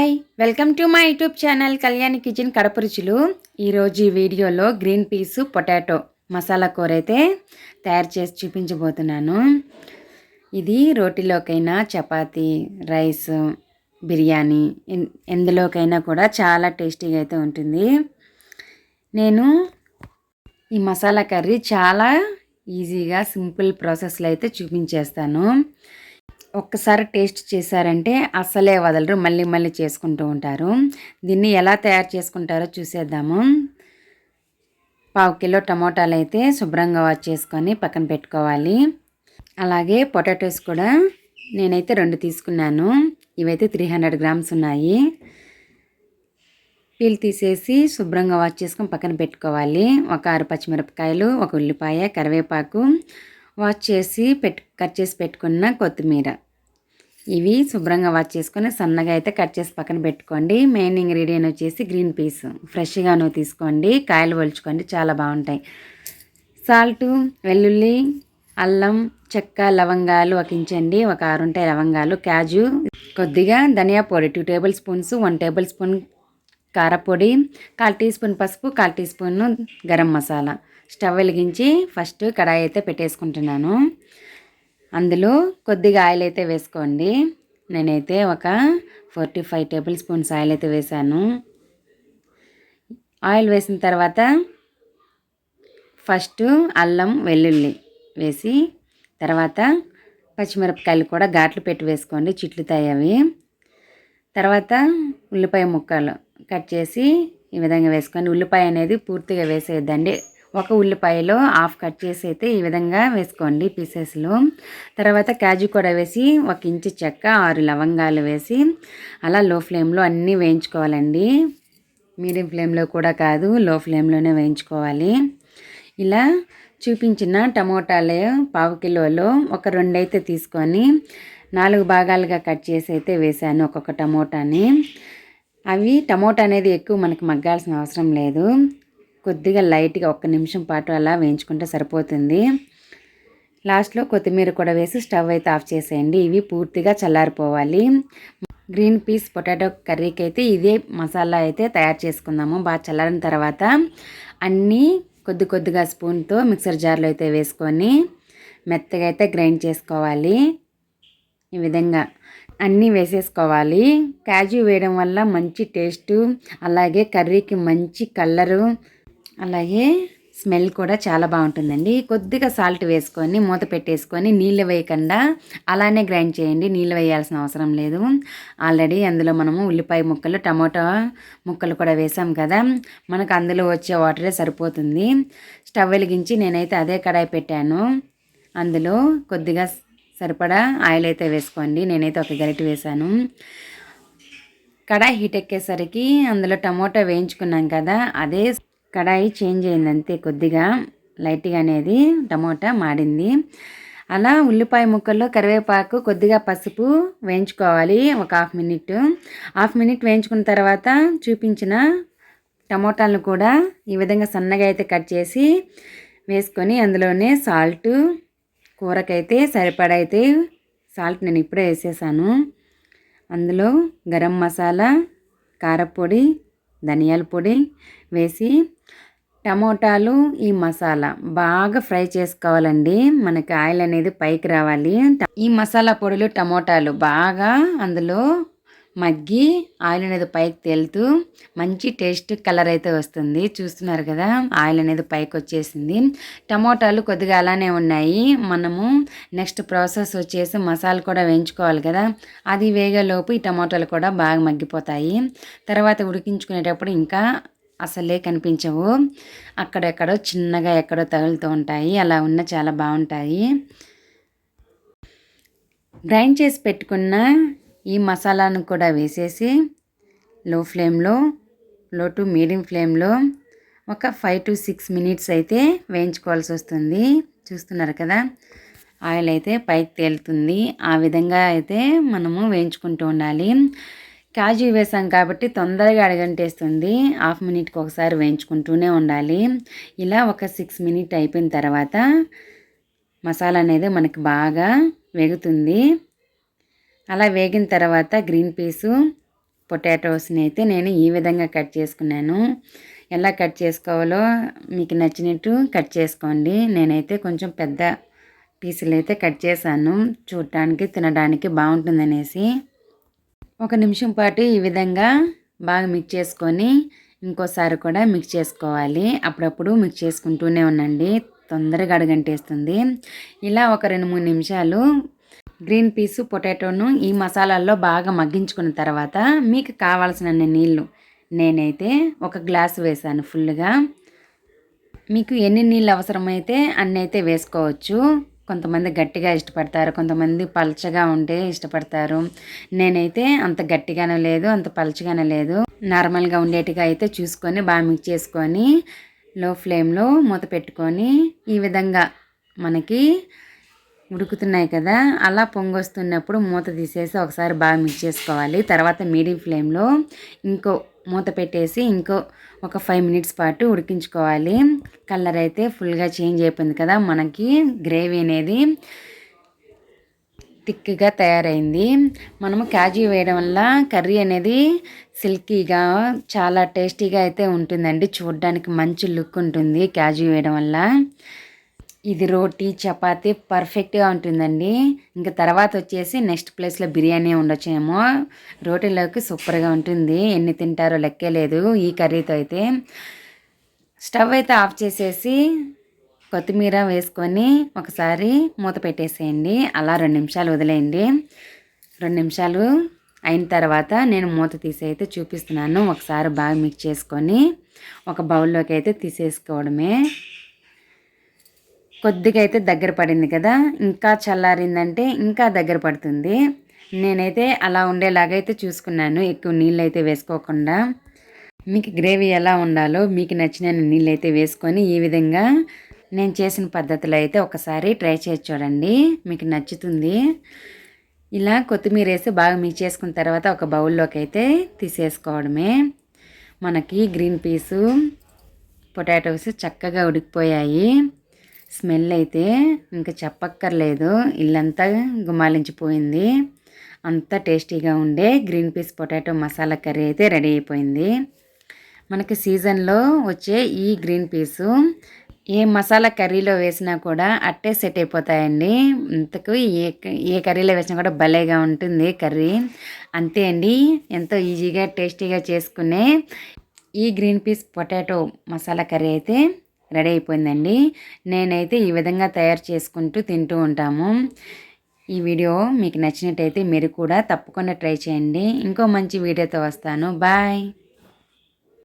Hi welcome to my YouTube channel Kalyani kitchen Kadapa రుచులు. ఈరోజు ఈ వీడియోలో గ్రీన్ పీస్ పొటాటో మసాలా కూర అయితే తయారు చేసి చూపించబోతున్నాను. ఇది రోటీలోకైనా చపాతీ రైస్ బిర్యానీ ఎందులోకైనా కూడా చాలా టేస్టీగా అయితే ఉంటుంది. నేను ఈ మసాలా కర్రీ చాలా ఈజీగా సింపుల్ ప్రాసెస్లో అయితే చూపించేస్తాను. ఒక్కసారి టేస్ట్ చేశారంటే అస్సలే వదలరు, మళ్ళీ మళ్ళీ చేసుకుంటూ ఉంటారు. దీన్ని ఎలా తయారు చేసుకుంటారో చూసేద్దాము. 1/2 కిలో టమోటాలు అయితే శుభ్రంగా వాష్ చేసుకొని పక్కన పెట్టుకోవాలి. అలాగే పొటాటోస్ కూడా నేనైతే 2 తీసుకున్నాను. ఇవైతే 300 గ్రామ్స్ ఉన్నాయి. పీల్ తీసేసి శుభ్రంగా వాష్ చేసుకొని పక్కన పెట్టుకోవాలి. ఒక 6 పచ్చిమిరపకాయలు, ఒక ఉల్లిపాయ, కరివేపాకు, వాష్ చేసి కట్ చేసి పెట్టుకున్న కొత్తిమీర, ఇవి శుభ్రంగా వాష్ చేసుకొని సన్నగా అయితే కట్ చేసి పక్కన పెట్టుకోండి. మెయిన్ ఇంగ్రీడియంట్ వచ్చేసి గ్రీన్ పీస్ ఫ్రెష్గాను తీసుకోండి, కాయలు ఒలుచుకోండి, చాలా బాగుంటాయి. సాల్టు, వెల్లుల్లి, అల్లం, చెక్క, లవంగాలు ఒక ఇంచండి, ఒక 6 ఉంటాయి లవంగాలు, క్యాజు, కొద్దిగా ధనియా పొడి 2 టేబుల్ స్పూన్స్, 1 టేబుల్ స్పూన్ కారపొడి, 1/4 టీ స్పూన్ పసుపు, 1/4 teaspoon garam masala. Stove వెలిగించి ఫస్ట్ కడాయి అయితే పెట్టేసుకుంటున్నాను. అందులో కొద్దిగా ఆయిల్ అయితే వేసుకోండి. నేనైతే ఒక 45 టేబుల్ స్పూన్స్ ఆయిల్ అయితే వేసాను. ఆయిల్ వేసిన తర్వాత ఫస్ట్ అల్లం వెల్లుల్లి వేసి, తర్వాత పచ్చిమిరపకాయలు కూడా ఘాట్లు పెట్టి వేసుకోండి, చిట్లుతాయి అవి. తర్వాత ఉల్లిపాయ ముక్కలు కట్ చేసి ఈ విధంగా వేసుకోండి. ఉల్లిపాయ అనేది పూర్తిగా వేసేద్దండి. ఒక ఉల్లిపాయలో హాఫ్ కట్ చేసి అయితే ఈ విధంగా వేసుకోండి పీసెస్లో. తర్వాత కాజు కూడా వేసి, 1 ఇంచు చెక్క, 6 లవంగాలు వేసి అలా లో ఫ్లేమ్లో అన్నీ వేయించుకోవాలండి. మీడియం ఫ్లేమ్లో కూడా కాదు, లో ఫ్లేమ్లోనే వేయించుకోవాలి. ఇలా చూపించిన టమోటాలు 1/2 కిలోలో ఒక 2 అయితే తీసుకొని 4 భాగాలుగా కట్ చేసి అయితే వేసాను ఒక్కొక్క టమోటాని. అవి టమోటా అనేది ఎక్కువ మనకు మగ్గాల్సిన అవసరం లేదు, కొద్దిగా లైట్గా 1 నిమిషం పాటు అలా వేయించుకుంటే సరిపోతుంది. లాస్ట్లో కొత్తిమీర కూడా వేసి స్టవ్ అయితే ఆఫ్ చేసేయండి. ఇవి పూర్తిగా చల్లారిపోవాలి. గ్రీన్ పీస్ పొటాటో కర్రీకి అయితే ఇదే మసాలా అయితే తయారు చేసుకుందాము. బాగా చల్లారిన తర్వాత అన్నీ కొద్దిగా స్పూన్తో మిక్సర్ జార్లో అయితే వేసుకొని మెత్తగా అయితే గ్రైండ్ చేసుకోవాలి. ఈ విధంగా అన్నీ వేసేసుకోవాలి. కాజు వేయడం వల్ల మంచి టేస్టు, అలాగే కర్రీకి మంచి కలరు, అలాగే స్మెల్ కూడా చాలా బాగుంటుందండి. కొద్దిగా సాల్ట్ వేసుకొని మూత పెట్టేసుకొని నీళ్ళు వేయకుండా అలానే గ్రైండ్ చేయండి, నీళ్ళు వేయాల్సిన అవసరం లేదు. ఆల్రెడీ అందులో మనము ఉల్లిపాయ ముక్కలు, టమాటా ముక్కలు కూడా వేసాం కదా, మనకు అందులో వచ్చే వాటరే సరిపోతుంది. స్టవ్ వెలిగించి నేనైతే అదే కడాయి పెట్టాను. అందులో కొద్దిగా సరిపడా ఆయిల్ అయితే వేసుకోండి. నేనైతే ఒక గరిటె వేసాను. కడాయి హీట్ ఎక్కేసరికి అందులో టమోటా వేయించుకున్నాం కదా, అదే కడాయి చేంజ్ అయింది అంతే, కొద్దిగా లైట్గా అనేది టమోటా మాడింది. అలా ఉల్లిపాయ ముక్కల్లో కరివేపాకు, కొద్దిగా పసుపు వేయించుకోవాలి ఒక హాఫ్ మినిట్ వేయించుకున్న తర్వాత చూపించిన టమోటాలను కూడా ఈ విధంగా సన్నగా అయితే కట్ చేసి వేసుకొని అందులోనే సాల్టు, కూరకైతే సరిపడా అయితే సాల్ట్ నేను ఇప్పుడే వేసేసాను. అందులో గరం మసాలా, కారపొడి, ధనియాల పొడి వేసి టమోటాలు, ఈ మసాలా బాగా ఫ్రై చేసుకోవాలండి. మనకి ఆయిల్ అనేది పైకి రావాలి. ఈ మసాలా పొడులు టమోటాలు బాగా అందులో మగ్గి ఆయిల్ అనేది పైకి తేలుతూ మంచి టేస్ట్ కలర్ అయితే వస్తుంది. చూస్తున్నారు కదా, ఆయిల్ అనేది పైకి వచ్చేసింది. టమోటాలు కొద్దిగా అలానే ఉన్నాయి. మనము నెక్స్ట్ ప్రాసెస్ వచ్చేసి మసాలా కూడా వేయించుకోవాలి కదా, అది వేగలోపు ఈ టమోటాలు కూడా బాగా మగ్గిపోతాయి. తర్వాత ఉడికించుకునేటప్పుడు ఇంకా అసలే కనిపించవు, అక్కడెక్కడో చిన్నగా ఎక్కడో తగులుతూ ఉంటాయి. అలా ఉన్న చాలా బాగుంటాయి. గ్రైండ్ చేసి పెట్టుకున్న ఈ మసాలాను కూడా వేసేసి లో టు మీడియం ఫ్లేమ్లో ఒక 5 to 6 మినిట్స్ అయితే వేయించుకోవాల్సి వస్తుంది. చూస్తున్నారు కదా, ఆయిల్ అయితే పైకి తేలుతుంది. ఆ విధంగా అయితే మనము వేయించుకుంటూ ఉండాలి. కాజు వేసాం కాబట్టి తొందరగా అడగంటేస్తుంది. హాఫ్ మినిట్కి ఒకసారి వేయించుకుంటూనే ఉండాలి. ఇలా ఒక 6 మినిట్ అయిపోయిన తర్వాత మసాలా అనేది మనకి బాగా వేగుతుంది. అలా వేగిన తర్వాత గ్రీన్ పీసు పొటాటోస్ని అయితే నేను ఈ విధంగా కట్ చేసుకున్నాను. ఎలా కట్ చేసుకోవాలో మీకు నచ్చినట్టు కట్ చేసుకోండి. నేనైతే కొంచెం పెద్ద పీసులు అయితే కట్ చేశాను, చూడటానికి తినడానికి బాగుంటుందనేసి. 1 నిమిషం పాటు ఈ విధంగా బాగా మిక్స్ చేసుకొని ఇంకోసారి కూడా మిక్స్ చేసుకోవాలి. అప్పుడప్పుడు మిక్స్ చేసుకుంటూనే ఉండండి, తొందరగా అడుగంటేస్తుంది. ఇలా ఒక 2-3 నిమిషాలు గ్రీన్ పీసు పొటాటోను ఈ మసాలాల్లో బాగా మగ్గించుకున్న తర్వాత మీకు కావాల్సినన్ని నీళ్ళు నేనైతే 1 గ్లాసు వేసాను ఫుల్గా. మీకు ఎన్ని నీళ్ళు అవసరమైతే అన్ని అయితే వేసుకోవచ్చు. కొంతమంది గట్టిగా ఇష్టపడతారు, కొంతమంది పల్చగా ఉంటే ఇష్టపడతారు. నేనైతే అంత గట్టిగానే లేదు, అంత పల్చగానే లేదు, నార్మల్గా ఉండేట్టుగా అయితే చూసుకొని బాగా మిక్స్ చేసుకొని లో ఫ్లేమ్లో మూత పెట్టుకొని ఈ విధంగా మనకి ఉడుకుతున్నాయి కదా, అలా పొంగొస్తున్నప్పుడు మూత తీసేసి ఒకసారి బాగా మిక్స్ చేసుకోవాలి. తర్వాత మీడియం ఫ్లేమ్లో ఇంకో మూత పెట్టేసి ఇంకో ఒక 5 మినిట్స్ పాటు ఉడికించుకోవాలి. కలర్ అయితే ఫుల్గా చేంజ్ అయిపోయింది కదా, మనకి గ్రేవీ అనేది థిక్గా తయారైంది. మనము కాజు వేయడం వల్ల కర్రీ అనేది సిల్కీగా చాలా టేస్టీగా అయితే ఉంటుందండి. చూడడానికి మంచి లుక్ ఉంటుంది కాజు వేయడం వల్ల. ఇది రోటీ చపాతీ పర్ఫెక్ట్గా ఉంటుందండి. ఇంకా తర్వాత వచ్చేసి నెక్స్ట్ ప్లేస్లో బిర్యానీ ఉండొచ్చేమో. రోటీలోకి సూపర్గా ఉంటుంది, ఎన్ని తింటారో లెక్కే లేదు ఈ కర్రీతో అయితే. స్టవ్ అయితే ఆఫ్ చేసేసి కొత్తిమీర వేసుకొని ఒకసారి మూత పెట్టేసేయండి. అలా 2 నిమిషాలు వదిలేయండి. 2 నిమిషాలు అయిన తర్వాత నేను మూత తీసి అయితే చూపిస్తున్నాను. ఒకసారి బాగా మిక్స్ చేసుకొని ఒక బౌల్లోకి అయితే తీసేసుకోవడమే. కొద్దిగా అయితే దగ్గర పడింది కదా, ఇంకా చల్లారిందంటే ఇంకా దగ్గర పడుతుంది. నేనైతే అలా ఉండేలాగైతే చూసుకున్నాను, ఎక్కువ నీళ్ళు అయితే వేసుకోకుండా. మీకు గ్రేవీ ఎలా ఉండాలో మీకు నచ్చిన నీళ్ళు అయితే వేసుకొని ఈ విధంగా నేను చేసిన పద్ధతిలో అయితే ఒకసారి ట్రై చేసి చూడండి, మీకు నచ్చుతుంది. ఇలా కొత్తిమీర వేసి బాగా మిక్స్ చేసుకున్న తర్వాత ఒక బౌల్లోకి అయితే తీసేసుకోవడమే. మనకి గ్రీన్ పీసు పొటాటోస్ చక్కగా ఉడికిపోయాయి. స్మెల్ అయితే ఇంకా చెప్పక్కర్లేదు, ఇల్లంతా గుమాలించిపోయింది. అంత టేస్టీగా ఉండే green peas potato masala curry అయితే రెడీ అయిపోయింది. మనకి సీజన్లో వచ్చే ఈ గ్రీన్ పీసు ఏ మసాలా కర్రీలో వేసినా కూడా అట్టే సెట్ అయిపోతాయండి. ఇంతకు ఏ కర్రీలో వేసినా కూడా భలేగా ఉంటుంది కర్రీ. అంతే అండి, ఎంతో ఈజీగా టేస్టీగా చేసుకునే ఈ green peas potato masala curry అయితే రెడీ అయిపోయిందండి. నేనైతే ఈ విధంగా తయారు చేసుకుంటూ తింటూ ఉంటాము. ఈ వీడియో మీకు నచ్చినట్టయితే మీరు కూడా తప్పకుండా ట్రై చేయండి. ఇంకో మంచి వీడియోతో వస్తాను. బాయ్.